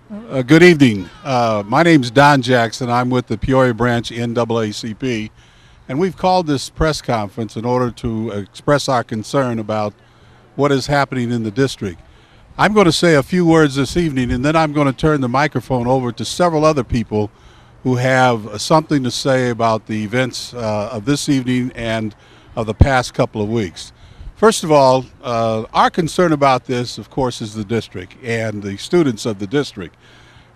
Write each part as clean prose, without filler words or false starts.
Good evening. My name's Don Jackson. I'm with the Peoria Branch NAACP, and we've called this press conference in order to express our concern about what is happening in the district. I'm going to say a few words this evening, and then I'm going to turn the microphone over to several other people who have something to say about the events of this evening and of the past couple of weeks. First of all, our concern about this, of course, is the district and the students of the district.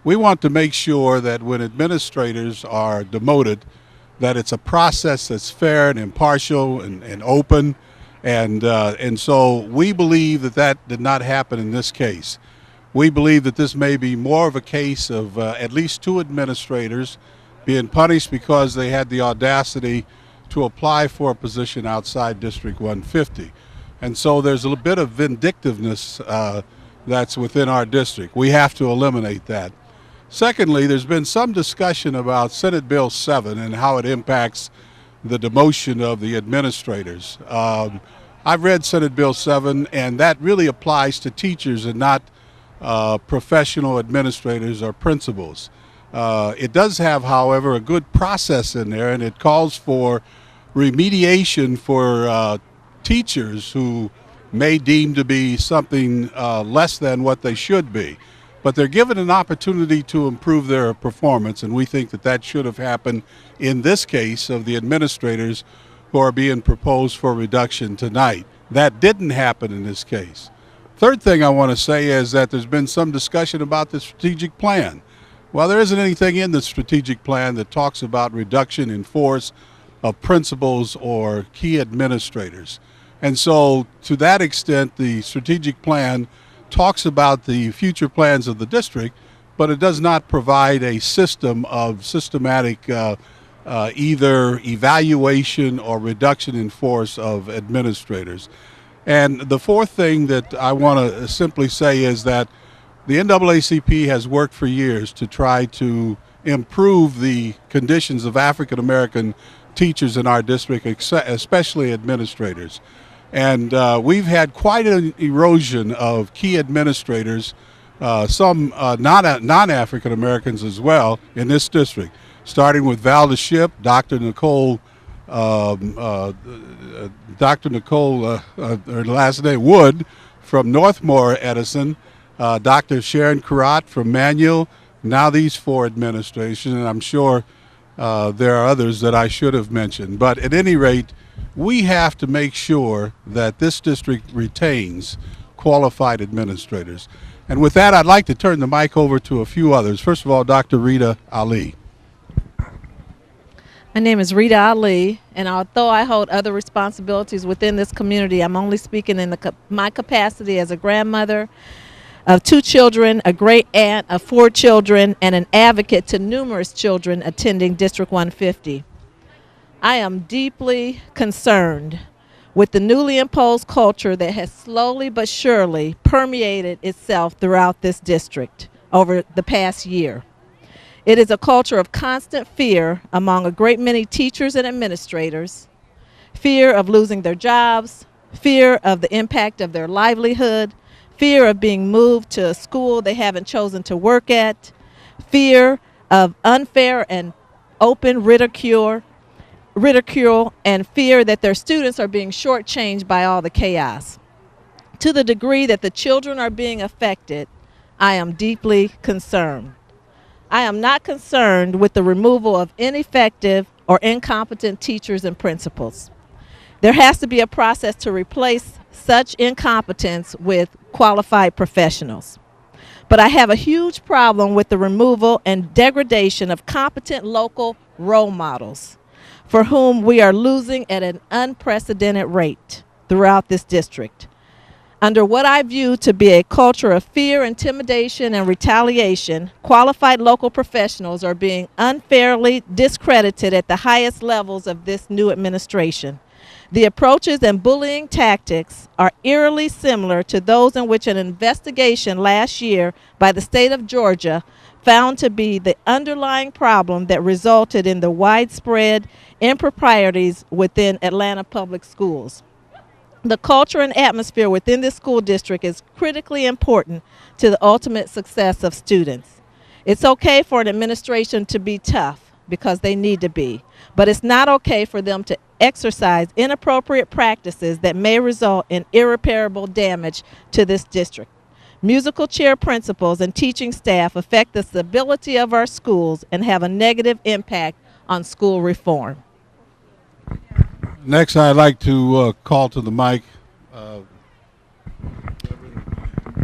We want to make sure that when administrators are demoted, that it's a process that's fair and impartial and open, and so we believe that that did not happen in this case. We believe that this may be more of a case of at least two administrators being punished because they had the audacity to apply for a position outside District 150. And so there's a bit of vindictiveness that's within our district. We have to eliminate that. Secondly, there's been some discussion about Senate Bill 7 and how it impacts the demotion of the administrators. I've read Senate Bill 7, and that really applies to teachers and not professional administrators or principals. It does have, however, a good process in there, and it calls for remediation for teachers who may deem to be something less than what they should be. But they're given an opportunity to improve their performance, and we think that that should have happened in this case of the administrators who are being proposed for reduction tonight. That didn't happen in this case. Third thing I want to say is that there's been some discussion about the strategic plan. Well, there isn't anything in the strategic plan that talks about reduction in force of principals or key administrators. And so to that extent, the strategic plan talks about the future plans of the district, but it does not provide a system of systematic either evaluation or reduction in force of administrators. And the fourth thing that I want to simply say is that the NAACP has worked for years to try to improve the conditions of African American teachers in our district, especially administrators. And we've had quite an erosion of key administrators, some non-African Americans as well, in this district, starting with Valda Ship, Dr. Nicole, her last name Wood, from Northmore Edison, Dr. Sharon Karat from Manual. Now these four administrations, and I'm sure there are others that I should have mentioned. But at any rate, we have to make sure that this district retains qualified administrators. And with that, I'd like to turn the mic over to a few others. First of all, Dr. Rita Ali. My name is Rita Ali, and although I hold other responsibilities within this community, I'm only speaking in my capacity as a grandmother of 2 children, a great aunt of 4 children, and an advocate to numerous children attending District 150. I am deeply concerned with the newly imposed culture that has slowly but surely permeated itself throughout this district over the past year. It is a culture of constant fear among a great many teachers and administrators, fear of losing their jobs, fear of the impact of their livelihood, fear of being moved to a school they haven't chosen to work at, fear of unfair and open ridicule, and fear that their students are being shortchanged by all the chaos. To the degree that the children are being affected, I am deeply concerned. I am not concerned with the removal of ineffective or incompetent teachers and principals. There has to be a process to replace such incompetence with qualified professionals. But I have a huge problem with the removal and degradation of competent local role models, for whom we are losing at an unprecedented rate throughout this district. Under what I view to be a culture of fear, intimidation, and retaliation, qualified local professionals are being unfairly discredited at the highest levels of this new administration. The approaches and bullying tactics are eerily similar to those in which an investigation last year by the state of Georgia found to be the underlying problem that resulted in the widespread improprieties within Atlanta public schools. The culture and atmosphere within this school district is critically important to the ultimate success of students. It's okay for an administration to be tough because they need to be, but it's not okay for them to exercise inappropriate practices that may result in irreparable damage to this district. Musical chair principals and teaching staff affect the stability of our schools and have a negative impact on school reform. Next, I'd like to call to the mic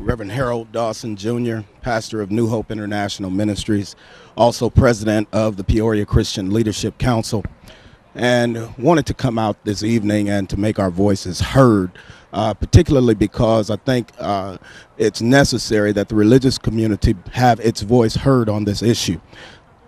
Reverend Harold Dawson Jr., pastor of New Hope International Ministries, also president of the Peoria Christian Leadership Council, and wanted to come out this evening and to make our voices heard, particularly because I think it's necessary that the religious community have its voice heard on this issue.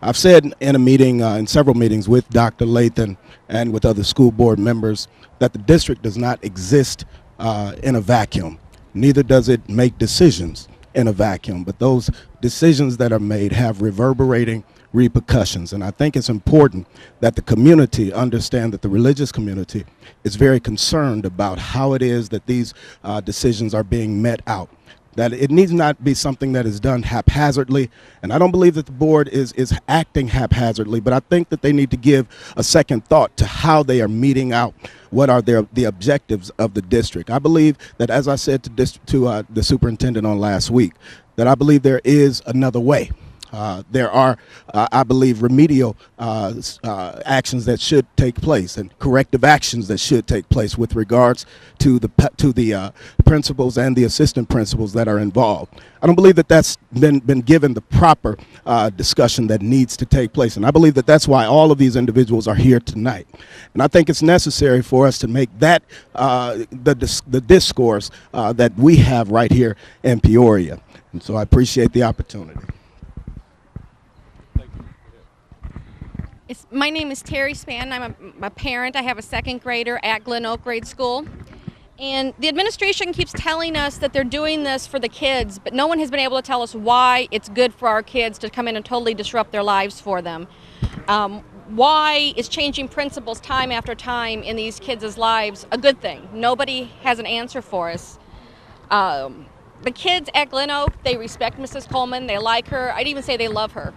I've said in a meeting, in several meetings with Dr. Lathan and with other school board members, that the district does not exist in a vacuum. Neither does it make decisions in a vacuum, but those decisions that are made have reverberating repercussions. And I think it's important that the community understand that the religious community is very concerned about how it is that these decisions are being met out. That it needs not be something that is done haphazardly, and I don't believe that the board is acting haphazardly, but I think that they need to give a second thought to how they are meeting out what are the objectives of the district. I believe that, as I said to the superintendent on last week, that I believe there is another way. There are, I believe, remedial actions that should take place and corrective actions that should take place with regards to the principals and the assistant principals that are involved. I don't believe that that's been given the proper discussion that needs to take place, and I believe that that's why all of these individuals are here tonight. And I think it's necessary for us to make that the discourse that we have right here in Peoria. And so I appreciate the opportunity. My name is Terry Spann. I'm a parent. I have a second grader at Glen Oak Grade School. And the administration keeps telling us that they're doing this for the kids, but no one has been able to tell us why it's good for our kids to come in and totally disrupt their lives for them. Why is changing principles time after time in these kids' lives a good thing? Nobody has an answer for us. The kids at Glen Oak, they respect Mrs. Coleman. They like her. I'd even say they love her.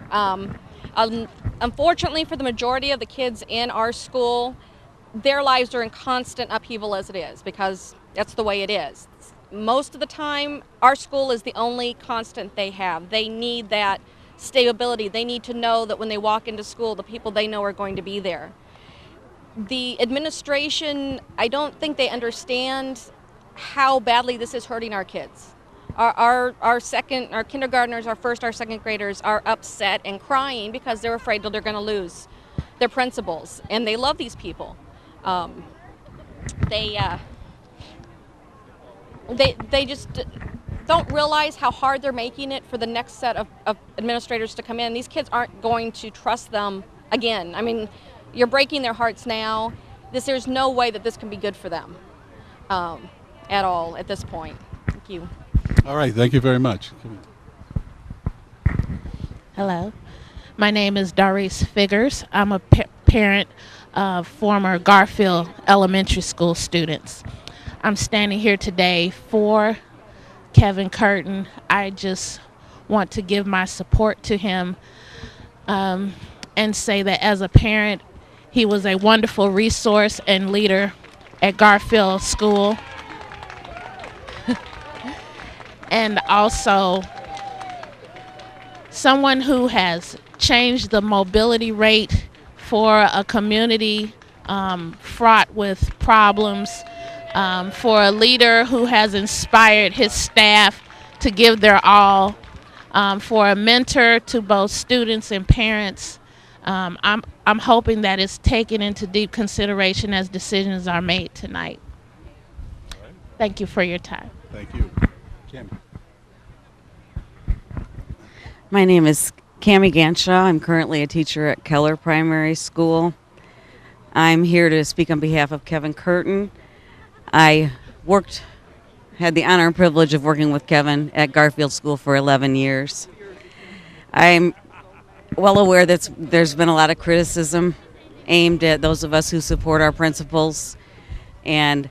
Unfortunately, for the majority of the kids in our school, their lives are in constant upheaval as it is, because that's the way it is. Most of the time, our school is the only constant they have. They need that stability. They need to know that when they walk into school, the people they know are going to be there. The administration, I don't think they understand how badly this is hurting our kids. Our kindergartners, our second graders are upset and crying because they're afraid that they're going to lose their principals, and they love these people. They just don't realize how hard they're making it for the next set of administrators to come in. These kids aren't going to trust them again. I mean, you're breaking their hearts now. There's no way that this can be good for them at all at this point. Thank you. All right, thank you very much. Hello, my name is Doris Figures. I'm a parent of former Garfield Elementary School students. I'm standing here today for Kevin Curtin. I just want to give my support to him and say that as a parent, he was a wonderful resource and leader at Garfield School. And also someone who has changed the mobility rate for a community fraught with problems, for a leader who has inspired his staff to give their all, for a mentor to both students and parents. I'm hoping that it's taken into deep consideration as decisions are made tonight. Thank you for your time. Thank you. Cami. My name is Cami Ganshaw. I'm currently a teacher at Keller Primary School. I'm here to speak on behalf of Kevin Curtin. I had the honor and privilege of working with Kevin at Garfield School for 11 years. I'm well aware that there's been a lot of criticism aimed at those of us who support our principals, and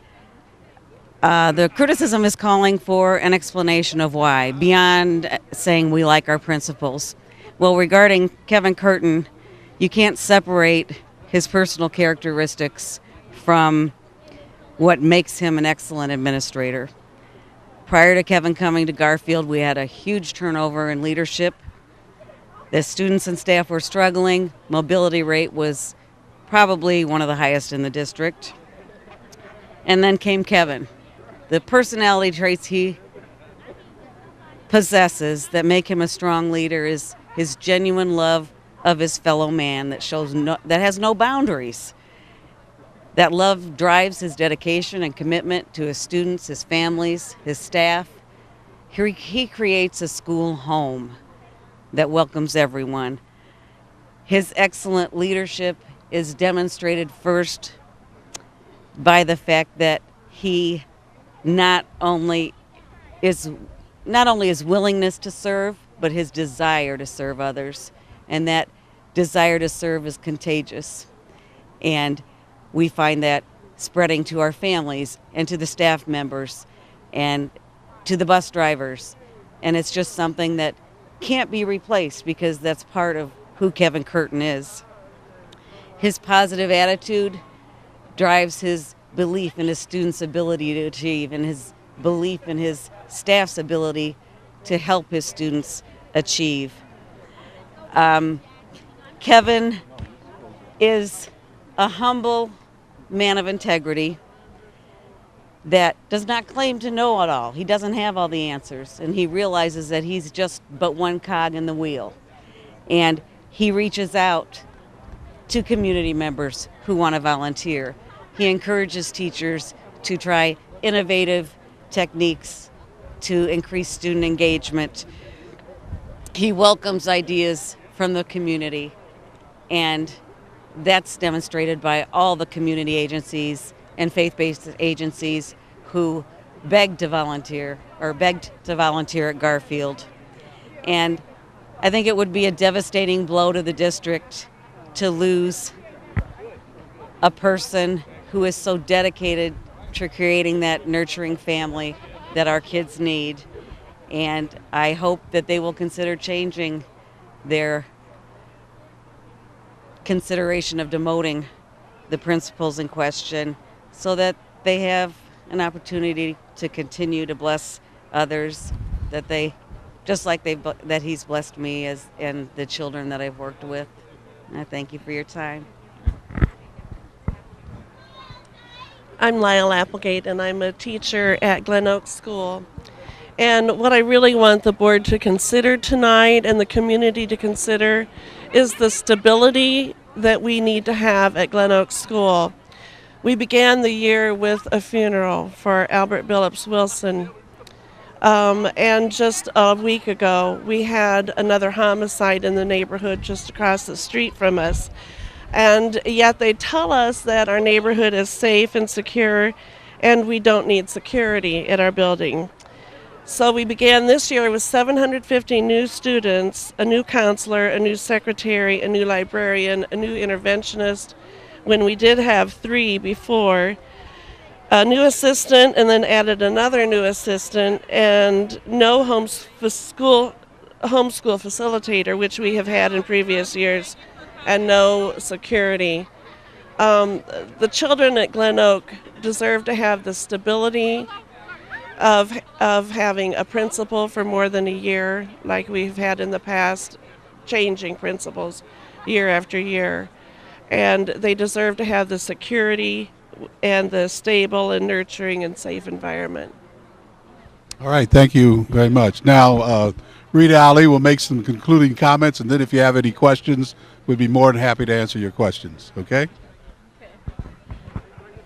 the criticism is calling for an explanation of why, beyond saying we like our principals. Well, regarding Kevin Curtin, you can't separate his personal characteristics from what makes him an excellent administrator. Prior to Kevin coming to Garfield, we had a huge turnover in leadership. The students and staff were struggling. Mobility rate was probably one of the highest in the district. And then came Kevin. The personality traits he possesses that make him a strong leader is his genuine love of his fellow man that has no boundaries. That love drives his dedication and commitment to his students, his families, his staff. He creates a school home that welcomes everyone. His excellent leadership is demonstrated first by the fact that he not only his willingness to serve, but his desire to serve others. And that desire to serve is contagious. And we find that spreading to our families and to the staff members and to the bus drivers. And it's just something that can't be replaced because that's part of who Kevin Curtin is. His positive attitude drives his belief in his students' ability to achieve and his belief in his staff's ability to help his students achieve. Kevin is a humble man of integrity that does not claim to know it all. He doesn't have all the answers, and he realizes that he's just but one cog in the wheel. And he reaches out to community members who want to volunteer. He encourages teachers to try innovative techniques to increase student engagement. He welcomes ideas from the community, and that's demonstrated by all the community agencies and faith-based agencies who begged to volunteer at Garfield. And I think it would be a devastating blow to the district to lose a person who is so dedicated to creating that nurturing family that our kids need. And I hope that they will consider changing their consideration of demoting the principals in question so that they have an opportunity to continue to bless others, that he's blessed me and the children that I've worked with. And I thank you for your time. I'm Lyle Applegate, and I'm a teacher at Glen Oaks School. And what I really want the board to consider tonight and the community to consider is the stability that we need to have at Glen Oaks School. We began the year with a funeral for Albert Billups Wilson. And just a week ago, we had another homicide in the neighborhood just across the street from us. And yet they tell us that our neighborhood is safe and secure, and we don't need security at our building. So we began this year with 750 new students, a new counselor, a new secretary, a new librarian, a new interventionist, when we did have 3 before, a new assistant, and then added another new assistant, and no homeschool facilitator, which we have had in previous years, and no security. The children at Glen Oak deserve to have the stability of having a principal for more than a year, like we've had in the past, changing principals year after year. And they deserve to have the security and the stable and nurturing and safe environment. All right, thank you very much. Now, Rita Ali will make some concluding comments, and then if you have any questions, we'd be more than happy to answer your questions, okay?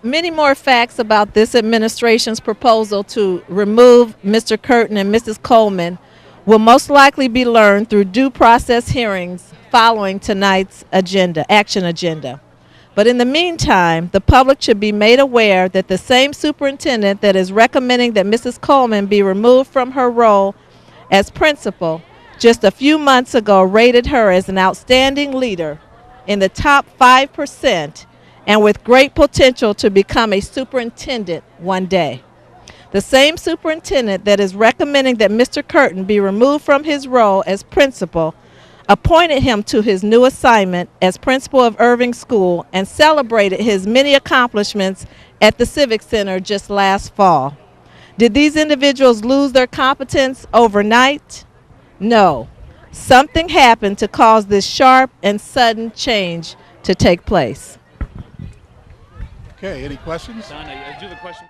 Many more facts about this administration's proposal to remove Mr. Curtin and Mrs. Coleman will most likely be learned through due process hearings following tonight's action agenda. But in the meantime, the public should be made aware that the same superintendent that is recommending that Mrs. Coleman be removed from her role as principal just a few months ago rated her as an outstanding leader in the top 5% and with great potential to become a superintendent one day. The same superintendent that is recommending that Mr. Curtin be removed from his role as principal appointed him to his new assignment as principal of Irving School, and celebrated his many accomplishments at the Civic Center just last fall. Did these individuals lose their competence overnight? No. Something happened to cause this sharp and sudden change to take place. Okay, any questions? Donna, do the question.